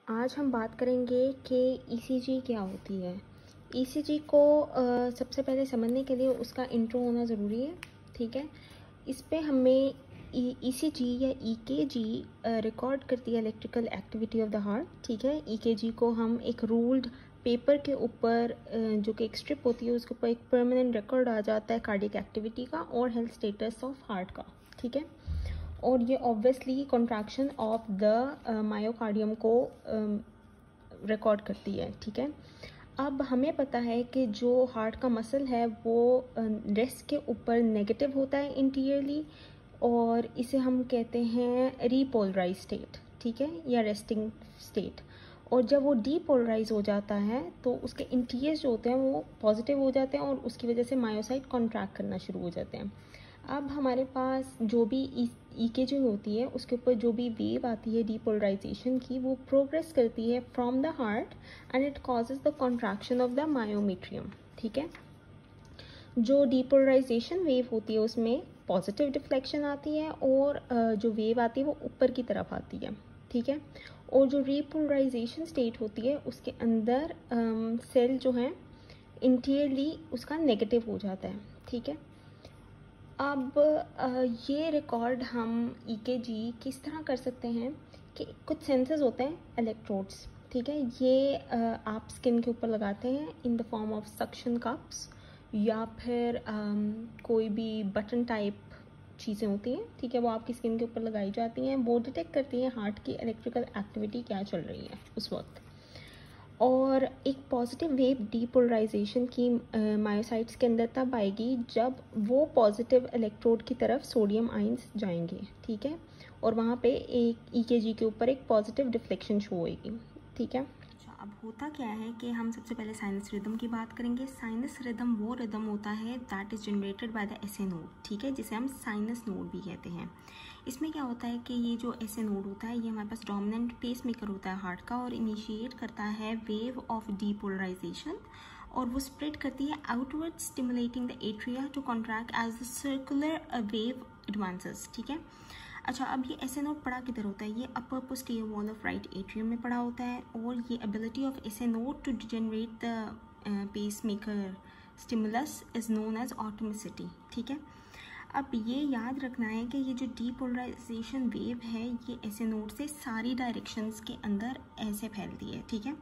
आज हम बात करेंगे कि ईसीजी क्या होती है। ईसीजी को सबसे पहले समझने के लिए उसका इंट्रो होना ज़रूरी है, ठीक है। इस पे हमें ईसीजी या ईकेजी रिकॉर्ड करती है electrical activity of the heart, ठीक है। ईकेजी को हम एक रूल्ड पेपर के ऊपर जो कि एक स्ट्रिप होती है उसके ऊपर एक परमानेंट रिकॉर्ड आ जाता है कार्डियक एक्टिविटी का और हेल्थ स्टेटस ऑफ हार्ट का, ठीक है। और ये obviously contraction of the myocardium को रिकॉर्ड करती है, ठीक है। अब हमें पता है कि जो हार्ट का मसल है वो रेस्ट के ऊपर नेगेटिव होता है इंटीरियरली, और इसे हम कहते हैं रीपोलराइज स्टेट, ठीक है, या रेस्टिंग स्टेट। और जब वो डीपोलराइज हो जाता है तो उसके इंटीरियर्स जो होते हैं वो पॉजिटिव हो जाते हैं और उसकी वजह से मायोसाइट कॉन्ट्रैक्ट करना शुरू हो जाते हैं। अब हमारे पास जो भी ईकेजी होती है उसके ऊपर जो भी वेव आती है डीपोलराइजेशन की, वो प्रोग्रेस करती है from the heart and it causes the contraction of the myometrium, ठीक है। जो डीपोलराइजेशन वेव होती है उसमें पॉजिटिव डिफ्लेक्शन आती है और जो वेव आती है वो ऊपर की तरफ आती है, ठीक है। और जो रीपोलराइजेशन स्टेट होती है उसके अंदर सेल जो है इंटीरियरली उसका नेगेटिव हो जाता है, ठीक है। अब ये रिकॉर्ड हम ईकेजी किस तरह कर सकते हैं कि कुछ सेंसर्स होते हैं इलेक्ट्रोड्स, ठीक है। ये आप स्किन के ऊपर लगाते हैं in the form of suction cups या फिर कोई भी बटन टाइप चीज़ें होती हैं, ठीक है, वो आपकी स्किन के ऊपर लगाई जाती हैं। वो डिटेक्ट करती हैं हार्ट की इलेक्ट्रिकल एक्टिविटी क्या चल रही है उस वक्त। और एक पॉजिटिव वेव डीपोलराइजेशन की मायोसाइट्स के अंदर तब आएगी जब वो पॉजिटिव इलेक्ट्रोड की तरफ सोडियम आयंस जाएंगे, ठीक है, और वहाँ पे एक ईकेजी के ऊपर एक पॉजिटिव डिफ्लेक्शन शो होएगी, ठीक है। अब होता क्या है कि हम सबसे पहले साइनस रिदम की बात करेंगे। साइनस रिदम वो रिदम होता है that is generated by the SA node, ठीक है, जिसे हम साइनस नोड भी कहते हैं। इसमें क्या होता है कि ये जो एसए नोड होता है ये हमारे पास डोमिनेंट पेस मेकर होता है हार्ट का और इनिशिएट करता है वेव ऑफ डीपोलराइजेशन, और वो स्प्रेड करती है outward stimulating the atria to contract as the circular wave advances, ठीक है। अच्छा, अब ये एसए नोड पड़ा किधर होता है? ये upper posterior wall of right atrium में पड़ा होता है, और ये ability of SA node to generate the pacemaker stimulus is known as automaticity, ठीक है। अब ये याद रखना है कि ये जो डीपोलराइजेशन वेव है ये एसए नोड से सारी डायरेक्शंस के अंदर ऐसे फैलती है, ठीक है।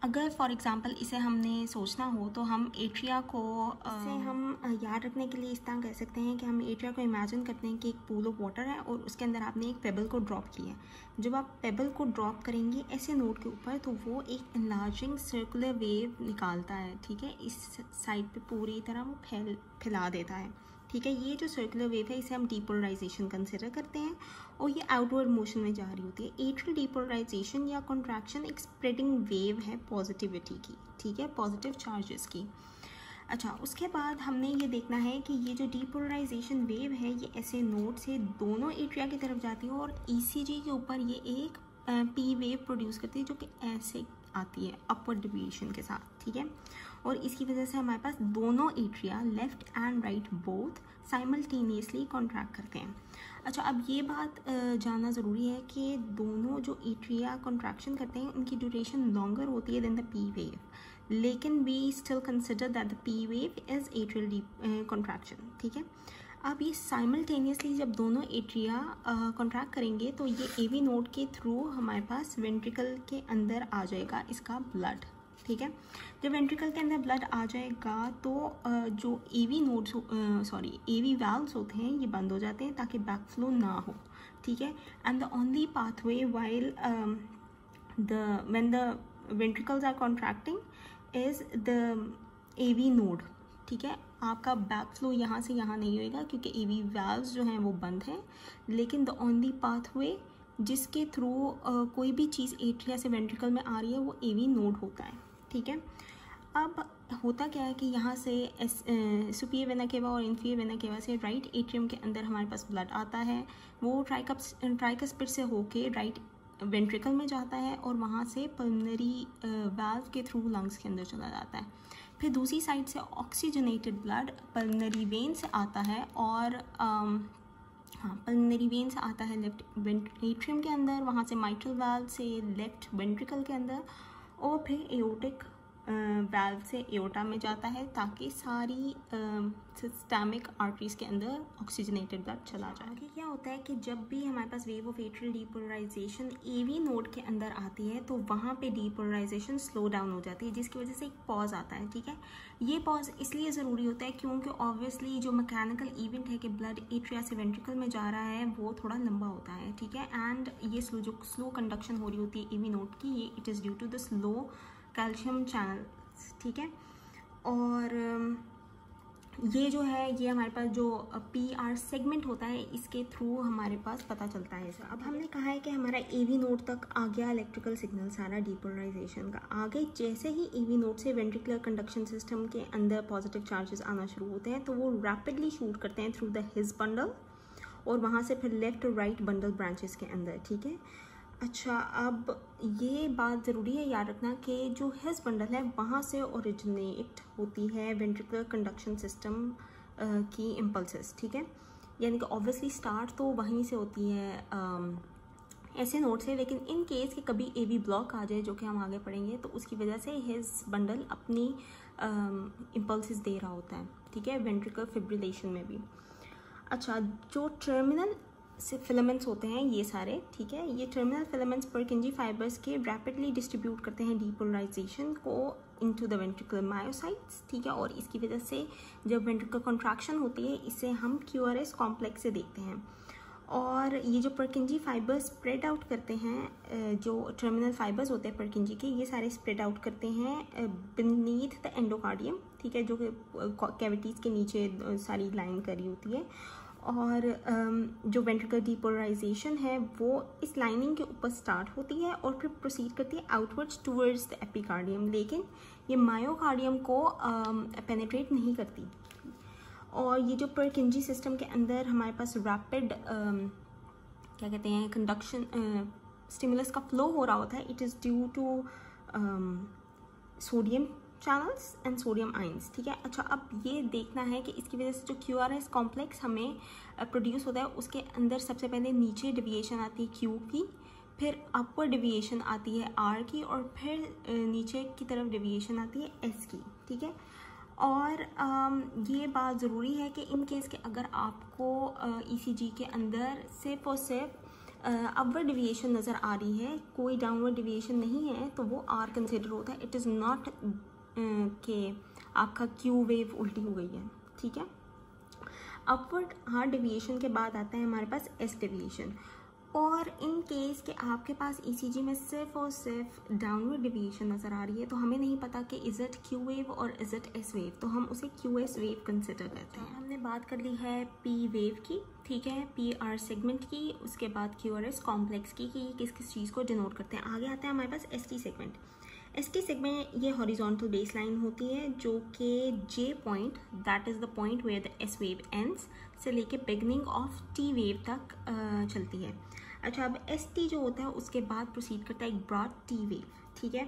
अगर फॉर एग्जांपल इसे हमने सोचना हो तो हम एट्रिया को इसे हम याद रखने के लिए इस तरह कह सकते हैं कि हम एट्रिया को इमेजिन करते हैं कि एक पूल ऑफ वाटर है और उसके अंदर आपने एक पेबल को ड्रॉप किया है। जब आप पेबल को ड्रॉप करेंगे ऐसे नोड के ऊपर तो वो एक इनलार्जिंग सर्कुलर वेव निकालता है, ठीक है, इस साइड पे पूरी तरह वो फैला देता है, ठीक है। ये जो सर्कुलर वेव है इसे हम डीपोलराइजेशन कंसिडर करते हैं और ये आउटवर्ड मोशन में जा रही होती है। एट्रियल डीपोलराइजेशन या कॉन्ट्रैक्शन एक स्प्रेडिंग वेव है पॉजिटिविटी की, ठीक है, पॉजिटिव चार्जेस की। अच्छा, उसके बाद हमने ये देखना है कि ये जो डीपोलराइजेशन वेव है ये ऐसे नोड से दोनों एट्रिया की तरफ जाती है और ईसीजी के ऊपर ये एक पी वेव प्रोड्यूस करती है जो कि ऐसे आती है अपवर्ड डेविएशन के साथ, ठीक है। और इसकी वजह से हमारे पास दोनों atria left and right both simultaneously contract करते हैं। अच्छा, अब ये बात जानना ज़रूरी है कि दोनों जो एट्रिया कॉन्ट्रैक्शन करते हैं उनकी ड्यूरेशन लॉन्गर होती है देन द पी वेव, लेकिन we still consider that the P wave is atrial contraction, ठीक है। अब ये साइमल्टेनियसली जब दोनों एट्रिया कॉन्ट्रैक्ट करेंगे तो ये एवी नोड के थ्रू हमारे पास वेंट्रिकल के अंदर आ जाएगा इसका ब्लड, ठीक है। जब वेंट्रिकल के अंदर ब्लड आ जाएगा तो जो एवी नोड्स एवी वाल्व्स होते हैं ये बंद हो जाते हैं ताकि बैकफ्लो ना हो, ठीक है। And the only pathway while when the ventricles are contracting is the AV node, ठीक है। आपका बैक फ्लो यहाँ से यहाँ नहीं होएगा क्योंकि एवी वाल्व्स जो हैं वो बंद हैं, लेकिन द ओनली पाथवे जिसके थ्रू कोई भी चीज़ एट्रिया से वेंट्रिकल में आ रही है वो एवी नोड होता है, ठीक है। अब होता क्या है कि यहाँ से सुपीरियर वेना केवा और इंफीरियर वेना केवा से राइट एट्रियम के अंदर हमारे पास ब्लड आता है, वो ट्राइकस्पिड से होके राइट वेंट्रिकल में जाता है और वहाँ से पल्मोनरी वाल्व के थ्रू लंग्स के अंदर चला जाता है। फिर दूसरी साइड से ऑक्सीजनेटेड ब्लड पल्मोनरी वेन से आता है और हाँ, पल्मोनरी वेन से आता है लेफ्ट एट्रियम के अंदर, वहाँ से माइट्रल वाल्व से लेफ्ट वेंट्रिकल के अंदर, और फिर एओर्टिक वाल्व से एओर्टा में जाता है ताकि सारी सिस्टमिक आर्टरीज के अंदर ऑक्सीजनेटेड ब्लड चला जाए। आगे क्या होता है कि जब भी हमारे पास wave of atrial depolarisation AV node के अंदर आती है तो वहाँ पे डीपोलराइजेशन स्लो डाउन हो जाती है, जिसकी वजह से एक पॉज आता है। ठीक है, ये पॉज इसलिए ज़रूरी होता है क्योंकि ऑब्वियसली जो मैकेनिकल इवेंट है कि ब्लड एट्रिया से वेंट्रिकल में जा रहा है वो थोड़ा लंबा होता है। ठीक है, एंड ये स्लो कंडक्शन हो रही होती है एवी नोड की, ये it is due to the slow calcium channel. ठीक है, और ये जो है ये हमारे पास जो PR सेगमेंट होता है इसके थ्रू हमारे पास पता चलता है। अब हमने कहा है कि हमारा AV नोड तक आ गया इलेक्ट्रिकल सिग्नल सारा डीपोलराइजेशन का। आगे जैसे ही AV नोड से वेंट्रिकुलर कंडक्शन सिस्टम के अंदर पॉजिटिव चार्जेस आना शुरू होते हैं तो वो रैपिडली शूट करते हैं थ्रू द हिज बंडल, और वहाँ से फिर लेफ्ट और राइट बंडल ब्रांचेस के अंदर। ठीक है, अच्छा, अब ये बात ज़रूरी है याद रखना कि जो हिज बंडल है वहाँ से ओरिजिनेट होती है वेंट्रिकुलर कंडक्शन सिस्टम की इम्पल्सेस। ठीक है, यानी कि ऑब्वियसली स्टार्ट तो वहीं से होती है ऐसे नोड से, लेकिन इन केस कि कभी AV ब्लॉक आ जाए जो कि हम आगे पढ़ेंगे तो उसकी वजह से हिज बंडल अपनी इम्पल्सेस दे रहा होता है। ठीक है, वेंट्रिकुलर फिब्रिलेशन में भी। अच्छा, जो टर्मिनल से फिलामेंट्स होते हैं ये सारे, ठीक है, ये टर्मिनल फिलामेंट्स परकिंजी फाइबर्स के रैपिडली डिस्ट्रीब्यूट करते हैं डीपोलराइजेशन को इनटू द वेंट्रिकुलर मायोसाइट्स। ठीक है, और इसकी वजह से जब वेंट्रिकुलर कॉन्ट्रैक्शन होती है इसे हम QRS कॉम्प्लेक्स से देखते हैं। और ये जो परकिंजी फाइबर्स स्प्रेड आउट करते हैं, जो टर्मिनल फाइबर्स होते हैं परकिंजी के, ये सारे स्प्रेड आउट करते हैं बीनीथ द एंडोकार्डियम। ठीक है, जो कि कैविटीज़ के नीचे सारी लाइन करी होती है, और जो वेंट्रिकुलर डीपोलराइजेशन है वो इस लाइनिंग के ऊपर स्टार्ट होती है और फिर प्रोसीड करती है आउटवर्ड्स टूवर्ड्स द एपिकार्डियम, लेकिन ये मायोकार्डियम को पेनिट्रेट नहीं करती। और ये जो परकिंजी सिस्टम के अंदर हमारे पास रैपिड क्या कहते हैं कंडक्शन स्टिमुलस का फ्लो हो रहा होता है, it is due to sodium channels and sodium ions. ठीक है, अच्छा, अब ये देखना है कि इसकी वजह से जो QRS कॉम्प्लेक्स हमें प्रोड्यूस होता है उसके अंदर सबसे पहले नीचे डेविएशन आती है Q की, फिर अपर डेविएशन आती है R की, और फिर नीचे की तरफ डेविएशन आती है S की। ठीक है, और ये बात ज़रूरी है कि इन केस के अगर आपको ECG के अंदर सिर्फ और सिर्फ अपवर्ड डेविएशन नज़र आ रही है, कोई डाउनवर्ड डेविएशन नहीं है, तो वो R कंसिडर होता है। इट इज़ नॉट कि आपका Q वेव उल्टी हो गई है। ठीक है, अपवर्ड R डेविएशन के बाद आता है हमारे पास S डेविएशन, और इन केस के आपके पास ECG में सिर्फ और सिर्फ डाउनवर्ड डेविएशन नज़र आ रही है तो हमें नहीं पता कि इज़ इट Q वेव और इज़ इट S वेव, तो हम उसे QS वेव कंसिडर करते हैं। हमने बात कर ली है P वेव की, ठीक है, PR सेगमेंट की, उसके बाद QRS कॉम्प्लेक्स की कि किस किस चीज़ को डिनोट करते हैं। आगे आता है हमारे पास ST सेगमेंट। ST सेगमेंट ये हॉरिजॉन्टल बेस लाइन होती है जो कि J point, that is the point where the S wave ends, से लेके बिगनिंग ऑफ T वेव तक चलती है। अच्छा, अब ST जो होता है उसके बाद प्रोसीड करता है एक ब्रॉड T वेव। ठीक है,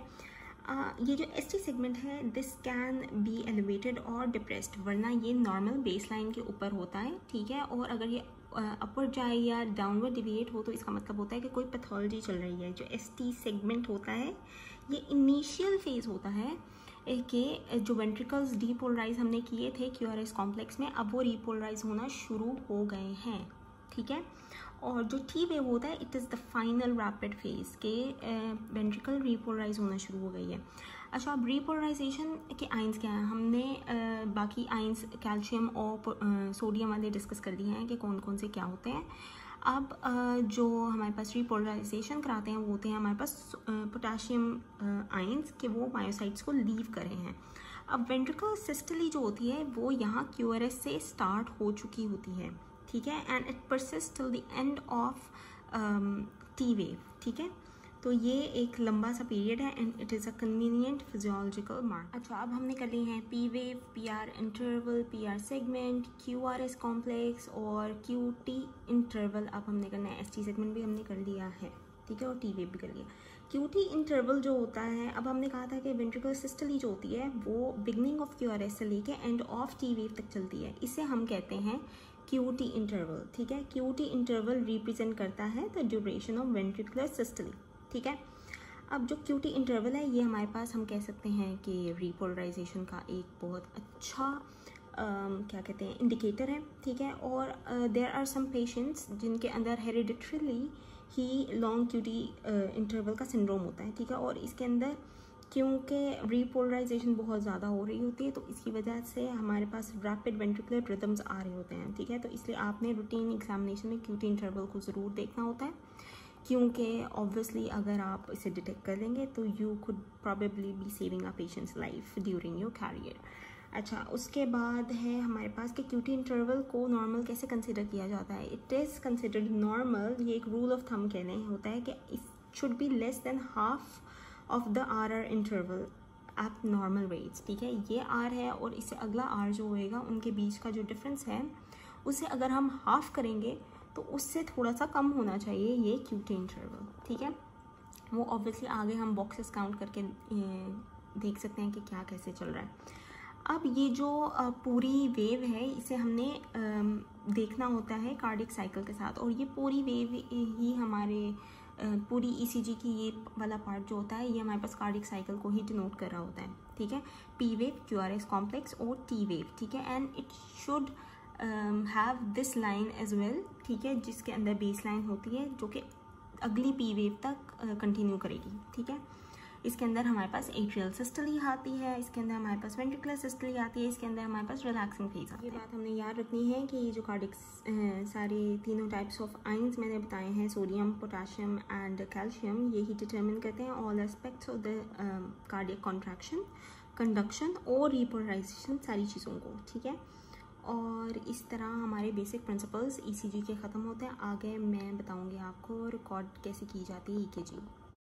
ये जो ST सेगमेंट है दिस कैन बी एलिवेटेड और डिप्रेस्ड, वरना ये नॉर्मल बेस लाइन के ऊपर होता है। ठीक है, और अगर ये अपवर्ड जाए या डाउनवर्ड डिविएट हो तो इसका मतलब होता है कि कोई पैथोलॉजी चल रही है। जो ST सेगमेंट होता है ये इनिशियल फेज होता है कि जो वेंट्रिकल्स डीपोलराइज हमने किए थे QRS कॉम्प्लेक्स में, अब वो रीपोलराइज होना शुरू हो गए हैं। ठीक है, और जो T वेव होता है it is the final rapid phase के वेंट्रिकल रीपोलराइज होना शुरू हो गई है। अच्छा, अब रीपोलराइजेशन के आइंस क्या हैं, हमने बाकी आइंस कैल्शियम और सोडियम वाले डिस्कस कर दिए हैं कि कौन कौन से क्या होते हैं। अब जो हमारे पास रीपोलराइजेशन कराते हैं वो होते हैं हमारे पास पोटेशियम आइंस के, वो मायोसाइट्स को लीव कर रहे हैं। अब वेंट्रिकल सिस्टली जो होती है वो यहाँ QRS से स्टार्ट हो चुकी होती है। ठीक है, and it persist till the end of T wave. ठीक है, तो ये एक लंबा सा पीरियड है and it is a convenient physiological mark. अच्छा, अब हमने कर ली हैं P wave, PR interval, PR segment, QRS complex और QT इंटरवल। अब हमने करना है ST सेगमेंट भी हमने कर लिया है। ठीक है, और T वेव भी कर लिया। QT इंटरवल जो होता है, अब हमने कहा था कि वेंट्रिकुलर सिस्टली जो होती है वो बिगनिंग ऑफ QRS से लेके एंड ऑफ T वेव तक चलती है, इसे हम कहते हैं QT इंटरवल, ठीक है। QT इंटरवल रिप्रेजेंट करता है द ड्यूरेशन ऑफ वेंट्रिकुलर सिस्टोली, ठीक है। अब जो QT इंटरवल है ये हमारे पास हम कह सकते हैं कि रीपोलराइजेशन का एक बहुत अच्छा क्या कहते हैं इंडिकेटर है, ठीक है। और देयर आर सम पेशेंट्स जिनके अंदर हेरिडिटरीली ही लॉन्ग QT इंटरवल का सिंड्रोम होता है, ठीक है। और इसके अंदर क्योंकि रीपोलराइजेशन बहुत ज़्यादा हो रही होती है तो इसकी वजह से हमारे पास रैपिड वेंट्रिकुलर रिदम्स आ रहे होते हैं, ठीक है। तो इसलिए आपने रूटीन एग्जामिनेशन में QT इंटरवल को ज़रूर देखना होता है, क्योंकि ऑब्वियसली अगर आप इसे डिटेक्ट कर लेंगे तो you could probably be saving a patient's life during your career. अच्छा, उसके बाद है हमारे पास कि QT इंटरवल को नॉर्मल कैसे कंसिडर किया जाता है। इट इज़ कंसिडर्ड नॉर्मल, ये एक रूल ऑफ थंब कहने होता है कि it should be less than half of the RR interval eight normal rates, ठीक है। ये R है और इससे अगला R जो होएगा उनके बीच का जो डिफरेंस है उसे अगर हम हाफ करेंगे तो उससे थोड़ा सा कम होना चाहिए ये QT इंटरवल, ठीक है। वो ऑब्वियसली आगे हम बॉक्सेस काउंट करके देख सकते हैं कि क्या कैसे चल रहा है। अब ये जो पूरी वेव है इसे हमने देखना होता है कार्डियक साइकिल के साथ, और ये पूरी वेव ही हमारे पूरी ECG की ये वाला पार्ट जो होता है ये हमारे पास कार्डियक साइकिल को ही डिनोट कर रहा होता है, ठीक है। P वेव, QRS कॉम्प्लेक्स और T वेव, ठीक है। And it should have this line as well, ठीक है, जिसके अंदर बेस लाइन होती है जो कि अगली P वेव तक कंटिन्यू करेगी, ठीक है। इसके अंदर हमारे पास एट्रियल सिस्टोली आती है, इसके अंदर हमारे पास वेंट्रिकुलर सिस्टोली आती है, इसके अंदर हमारे पास रिलैक्सिंग फेज आती है। ये बात हमने याद रखनी है कि ये जो कार्डिक सारे तीनों टाइप्स ऑफ आयंस मैंने बताए हैं, सोडियम, पोटाशियम एंड कैल्शियम, यही डिटरमिन करते हैं all aspects of the cardiac contraction, conduction और रिपोलराइजेशन सारी चीज़ों को, ठीक है। और इस तरह हमारे बेसिक प्रिंसिपल्स ECG के ख़त्म होते हैं। आगे मैं बताऊँगी आपको रिकॉर्ड कैसे की जाती है EKG।